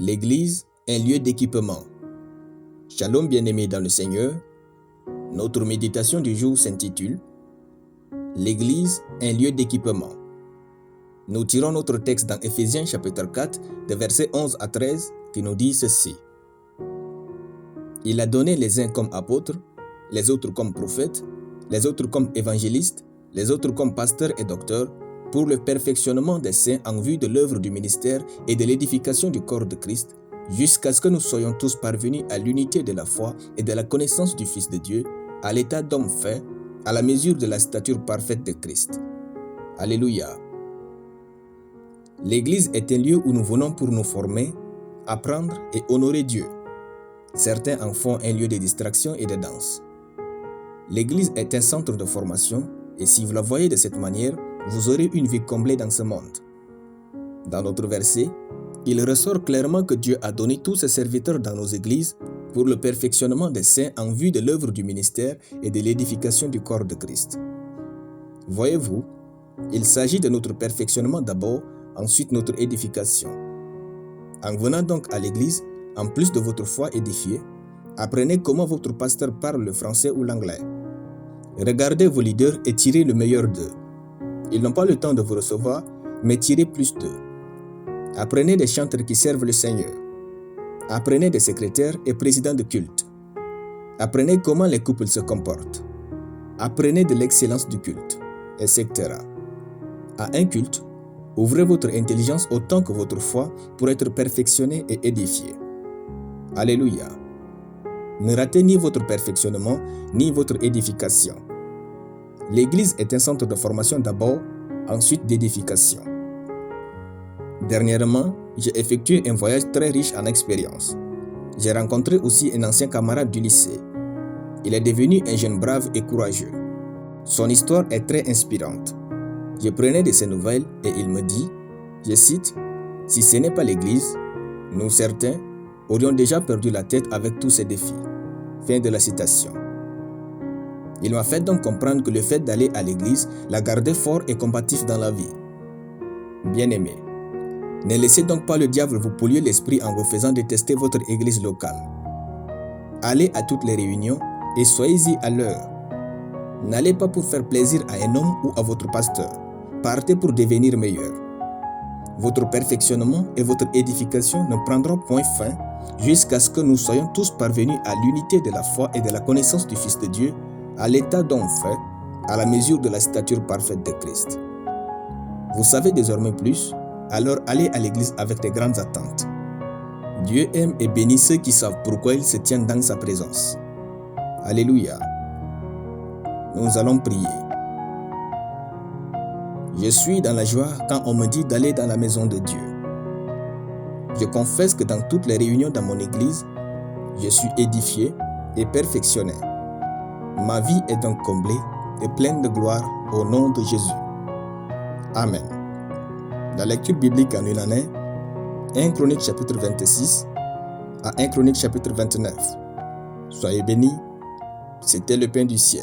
L'Église, un lieu d'équipement. Shalom bien-aimés dans le Seigneur, notre méditation du jour s'intitule « L'Église, un lieu d'équipement ». Nous tirons notre texte dans Éphésiens chapitre 4, de versets 11 à 13, qui nous dit ceci. « Il a donné les uns comme apôtres, les autres comme prophètes, les autres comme évangélistes, les autres comme pasteurs et docteurs, pour le perfectionnement des saints en vue de l'œuvre du ministère et de l'édification du corps de Christ, jusqu'à ce que nous soyons tous parvenus à l'unité de la foi et de la connaissance du Fils de Dieu, à l'état d'homme fait, à la mesure de la stature parfaite de Christ. » Alléluia. L'Église est un lieu où nous venons pour nous former, apprendre et honorer Dieu. Certains en font un lieu de distraction et de danse. L'Église est un centre de formation et si vous la voyez de cette manière, vous aurez une vie comblée dans ce monde. Dans notre verset, il ressort clairement que Dieu a donné tous ses serviteurs dans nos églises pour le perfectionnement des saints en vue de l'œuvre du ministère et de l'édification du corps de Christ. Voyez-vous, il s'agit de notre perfectionnement d'abord, ensuite notre édification. En venant donc à l'église, en plus de votre foi édifiée, apprenez comment votre pasteur parle le français ou l'anglais. Regardez vos leaders et tirez le meilleur d'eux. Ils n'ont pas le temps de vous recevoir, mais tirez plus d'eux. Apprenez des chanteurs qui servent le Seigneur. Apprenez des secrétaires et présidents de culte. Apprenez comment les couples se comportent. Apprenez de l'excellence du culte, etc. À un culte, ouvrez votre intelligence autant que votre foi pour être perfectionné et édifié. Alléluia. Ne ratez ni votre perfectionnement, ni votre édification. L'Église est un centre de formation d'abord, ensuite d'édification. Dernièrement, j'ai effectué un voyage très riche en expériences. J'ai rencontré aussi un ancien camarade du lycée. Il est devenu un jeune brave et courageux. Son histoire est très inspirante. Je prenais de ses nouvelles et il me dit, je cite, « Si ce n'est pas l'Église, nous certains aurions déjà perdu la tête avec tous ces défis. » Fin de la citation. Il m'a fait donc comprendre que le fait d'aller à l'église l'a gardé fort et combatif dans la vie. Bien-aimés, ne laissez donc pas le diable vous polluer l'esprit en vous faisant détester votre église locale. Allez à toutes les réunions et soyez-y à l'heure. N'allez pas pour faire plaisir à un homme ou à votre pasteur. Partez pour devenir meilleur. Votre perfectionnement et votre édification ne prendront point fin jusqu'à ce que nous soyons tous parvenus à l'unité de la foi et de la connaissance du Fils de Dieu, à l'état d'homme fait, à la mesure de la stature parfaite de Christ. Vous savez désormais plus, alors allez à l'église avec de grandes attentes. Dieu aime et bénit ceux qui savent pourquoi il se tient dans sa présence. Alléluia. Nous allons prier. Je suis dans la joie quand on me dit d'aller dans la maison de Dieu. Je confesse que dans toutes les réunions dans mon église, je suis édifié et perfectionné. Ma vie est donc comblée et pleine de gloire au nom de Jésus. Amen. La lecture biblique en une année, 1 Chronique chapitre 26 à 1 Chronique chapitre 29. Soyez bénis, c'était le pain du ciel.